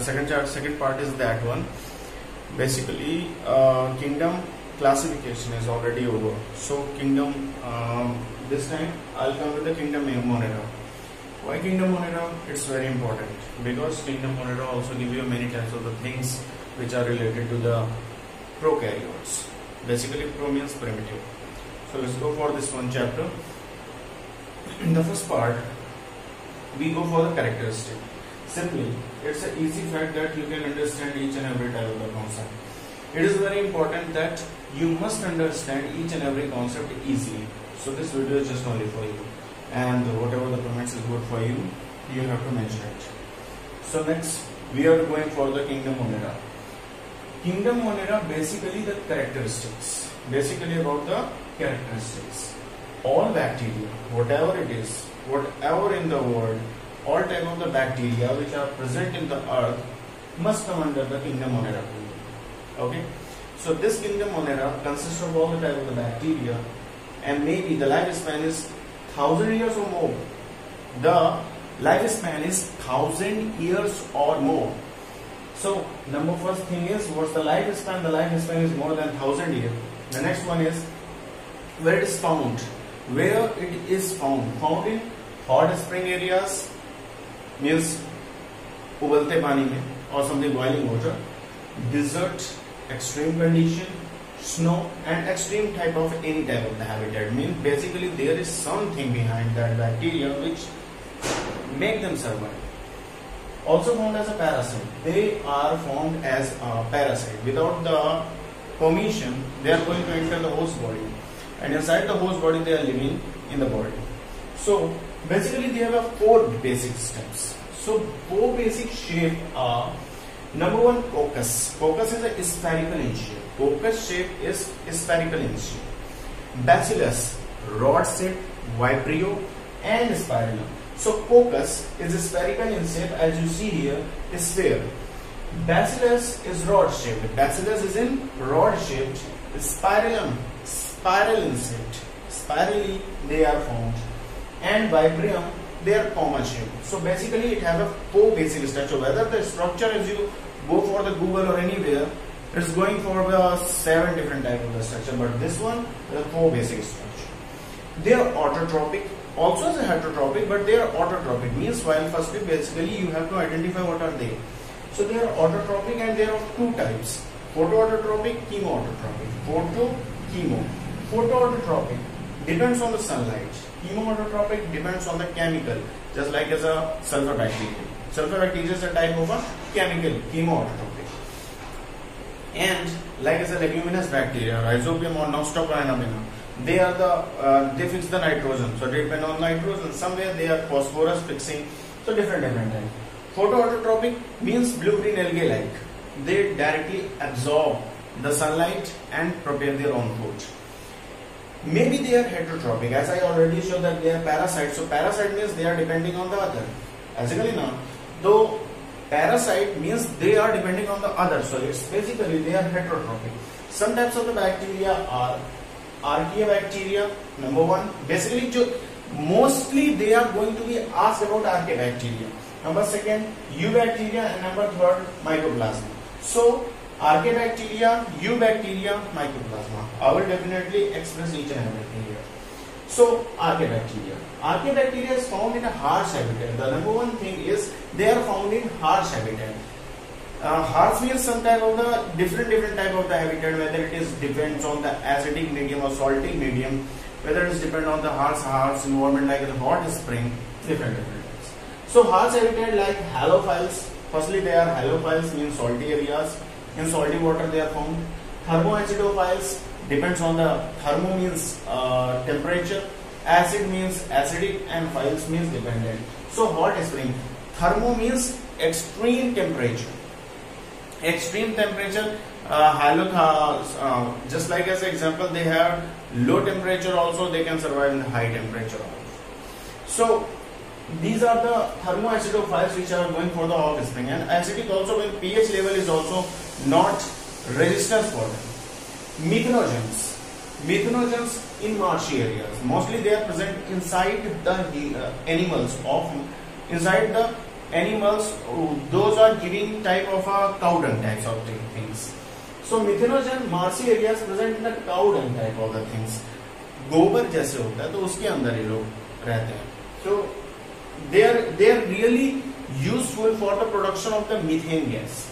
second part is that one. Basically, kingdom classification is already over. So kingdom, this time I'll come with the kingdom Monera. Why kingdom Monera? It's very important because kingdom Monera also give you many types of the things which are related to the prokaryotes. Basically, pro means primitive. So let's go for this one chapter. In the first part, we go for the characteristic. Simply, it's an easy fact that you can understand each and every type of the concept. It is very important that you must understand each and every concept easily. So this video is just only for you. And whatever the comments is good for you, you have to mention it. So next, we are going for the kingdom Monera. Kingdom Monera, basically the characteristics. Basically about the characteristics. All bacteria, whatever it is, whatever in the world, all type of the bacteria which are present in the earth must come under the kingdom Monera. Okay, so this kingdom Monera consists of all the type of the bacteria, and maybe the lifespan is 1000 years or more. The lifespan is 1000 years or more. So number first thing is, what's the lifespan? The lifespan is more than 1000 years. The next one is where it is found. Where it is found? Found in hot spring areas, means ubalte pani mein or something boiling water, desert, extreme condition, snow, and extreme type of any type of the habitat. Means basically there is something behind that bacteria which make them survive. Also found as a parasite. They are formed as a parasite. Without the permission, they are going to enter the host body, and inside the host body they are living in the body. So basically they have 4 basic steps. So 4 basic shape are: number 1, coccus. Coccus is a spherical in shape. Coccus shape is spherical in shape. Bacillus, rod shape, vibrio, and spirillum. So coccus is spherical in shape, as you see here, is sphere. Bacillus is rod shaped. Bacillus is in rod shaped. Spirillum, spiral in shape. Spirally they are formed. And vibrium, they are comma shaped. So basically it has a 4 basic structure. Whether the structure, as you go for the Google or anywhere, it's going for the 7 different type of the structure, but this one is a 4 basic structure. They are autotrophic, also as a heterotrophic, but they are autotrophic. Means while firstly basically you have to identify what are they. So they are autotrophic, and they are of 2 types: photoautotrophic, chemoautotrophic. Chemo. Photoautotrophic depends on the sunlight. Chemoautotrophic depends on the chemical, just like as a sulfur bacteria. Sulfur bacteria is a type of a chemical, chemoautotrophic. And like as a leguminous bacteria, Rhizobium or Nostocorina, they are the they fix the nitrogen. So they depend on nitrogen. Somewhere they are phosphorus fixing. So different types. Photoautotrophic means blue-green algae-like. They directly absorb the sunlight and prepare their own food. Maybe they are heterotrophic, as I already showed that they are parasites. So parasite means they are depending on the other. Basically now, though parasite means they are depending on the other. So it's basically they are heterotrophic. Some types of the bacteria are Archaeobacteria, number 1. Basically, mostly they are going to be asked about Archaeobacteria. Number 2, Eubacteria, and number 3, Mycoplasma. So Archaeobacteria, Eubacteria, Mycoplasma. I will definitely express each and everything here. So Archaeobacteria. Archaeobacteria is found in a harsh habitat. The number 1 thing is they are found in harsh habitat. Harsh means some type of the different type of the habitat, whether it is depends on the acidic medium or salty medium, whether it is depend on the harsh environment like the hot spring, different types. So harsh habitat like halophiles. Firstly, they are halophiles, means salty areas. In salty water they are found. Thermoacidophiles depends on the thermo means temperature, acid means acidic, and philes means dependent. So hot spring, thermo means extreme temperature. Extreme temperature, just like as an example, they have low temperature also, they can survive in high temperature also. So these are the thermoacidophiles which are going for the hot spring, and acidic also when pH level is also not resistance for them. Methanogens in marshy areas, mostly they are present inside the animals, inside the animals, those are giving type of a cow dung types of things. So methanogen marshy areas present in the cow dung type of the things. गोबर जैसे होता है तो उसके अंदर ये लोग रहते हैं. So they are really useful for the production of the methane gas.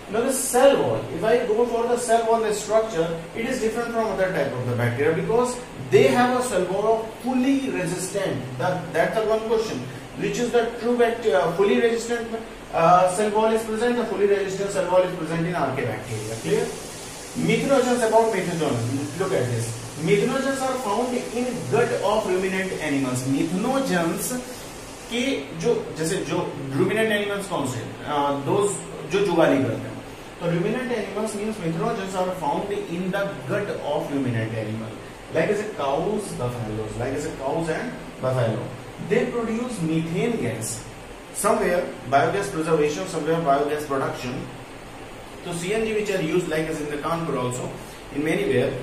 Now the cell wall, if I go for the cell wall, the structure, it is different from other type of the bacteria because they have a cell wall fully resistant. That's the one question. Which is the true bacteria? Fully resistant cell wall is present. The fully resistant cell wall is present in archaebacteria. Clear? Methanogens, about methanogens. Look at this. Methanogens are found in gut of ruminant animals. Methanogens के जो जैसे जो ruminant animals कौन से? Those जो जुगाली करते हैं. So ruminant animals means methanogens are found in the gut of ruminant animal, like as a cows, buffaloes, like as a cows and buffalo. They produce methane gas. Somewhere biogas preservation, somewhere biogas production. So CNG which are used like as in the Kanpur also, in many where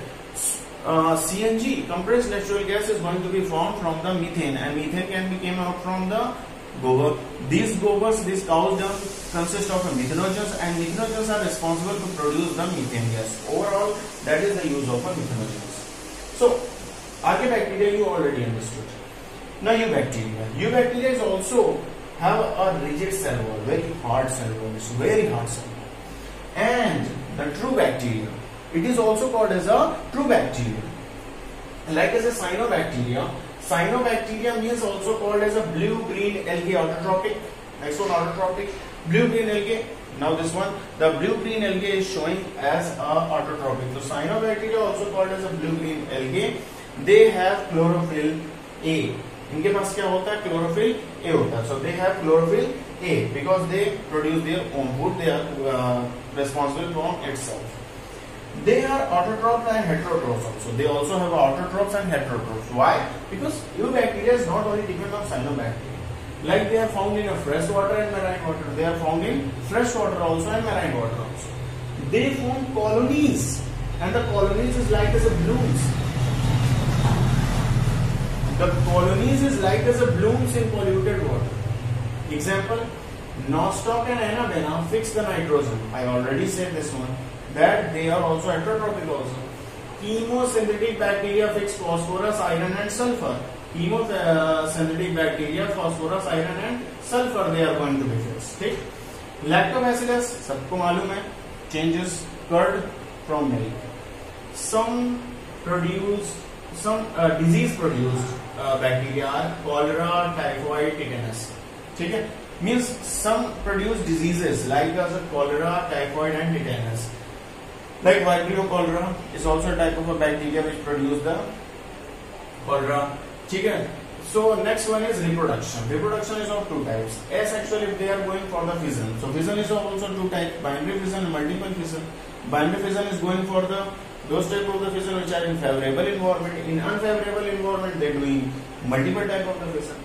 CNG, compressed natural gas, is going to be formed from the methane, and methane can be came out from the gobar. These gobars, these cows dung consist of methanogens, and methanogens are responsible to produce the methane gas. Overall, that is the use of methanogens. So, archaebacteria you already understood. Now eubacteria. Eubacteria is also have a rigid cell wall, very hard cell wall, it's very hard cell wall. And the true bacteria, it is also called as a true bacteria. Like as a cyanobacteria. Cyanobacteria means also called as a blue-green algae autotrophic. Next one, autotrophic. Blue-green algae. Now this one, the blue-green algae is showing as a autotrophic. So cyanobacteria also called as a blue-green algae. They have chlorophyll A. इनके पास क्या होता है? Chlorophyll A होता है. So they have chlorophyll A because they produce their own food. They are responsible for itself. They are autotrophs and heterotrophs also. They also have autotrophs and heterotrophs. Why? Because eubacteria is not only dependent on cyanobacteria. Like they are found in fresh water and marine water. They are found in fresh water also and marine water also. They form colonies, and the colonies is like as a blooms. The colonies is like as a blooms in polluted water. Example, nostoc and Anabaena fix the nitrogen. I already said this one. That they are also heterotrophic also. Chemosynthetic bacteria fix phosphorus, iron and sulfur. Chemosynthetic bacteria, phosphorus, iron and sulfur, they are going to be fixed. ठीक? Lactobacillus, सबको मालूम है, changes curd from milk. Some disease produced bacteria are cholera, typhoid, tetanus. ठीक है? Means some produce diseases like as a cholera, typhoid and tetanus. Like Vibrio cholera is also a type of a bacteria which produce the cholera. ठीक है? So next one is reproduction. Reproduction is of two types. Asexual if they are going for the fission. So fission is of also two types: binary fission and multiple fission. Binary fission is going for the those type of the fission which are in favorable environment. In unfavorable environment, they are doing multiple type of the fission.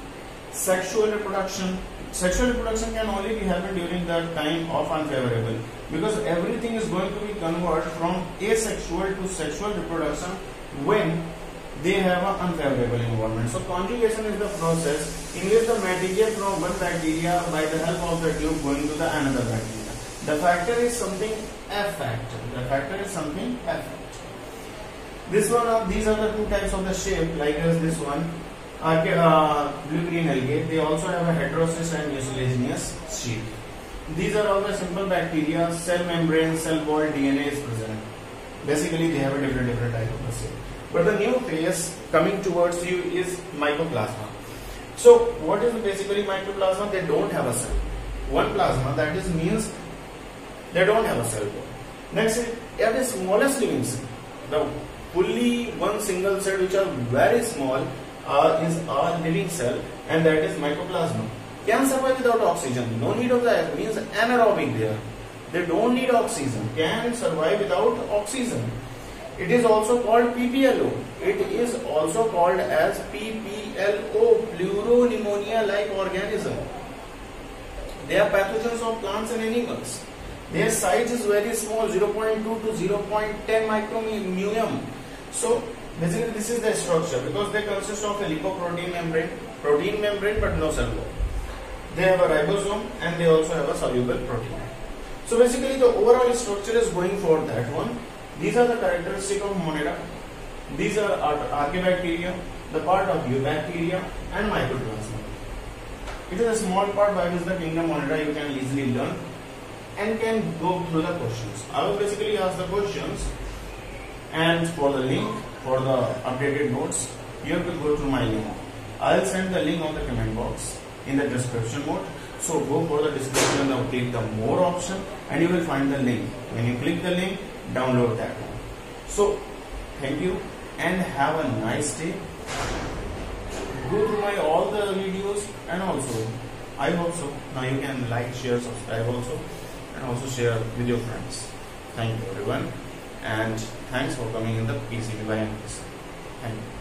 Sexual reproduction. Sexual reproduction can only be happen during the time of unfavorable, because everything is going to be converted from asexual to sexual reproduction when they have an unfavorable environment. So conjugation is the process in which the material from one bacteria by the help of the tube going to the another bacteria. The factor is something F factor. The factor is something F factor. This one of these are the two types of the shape, like as this one. Blue-green algae, they also have a heterocyst and mucilaginous sheet. These are all the simple bacteria, cell membrane, cell wall, DNA is present. Basically, they have a different type of the cell. But the new phase coming towards you is mycoplasma. So, what is basically mycoplasma? They don't have a cell. One plasma, that is means they don't have a cell wall. Next, at the smallest living cell, the fully one single cell which are very small, is a living cell, and that is mycoplasma. Can survive without oxygen. No need of that. Means anaerobic there. They don't need oxygen. Can survive without oxygen. It is also called PPLO. It is also called as PPLO, pleuropneumonia-like organism. They are pathogens of plants and animals. Their size is very small, 0.2 to 0.10 micromeum. So basically this is the structure, because they consist of a lipoprotein membrane, protein membrane, but no cell wall. they have a ribosome and they also have a soluble protein. So basically the overall structure is going for that one. These are the characteristics of Monera. These are archaebacteria, the part of eubacteria and mycoplasma. It is a small part by which the kingdom Monera you can easily learn and can go through the questions. I will basically ask the questions, and for the link, for the updated notes, you have to go to my link. I will send the link on the comment box in the description mode. So go for the description and click the more option and you will find the link. When you click the link, download that one. So thank you and have a nice day. Go through my all the videos, and also I hope so now you can like, share, subscribe also, and also share with your friends. Thank you everyone, and thanks for coming in the PCB by MPC. Thank you.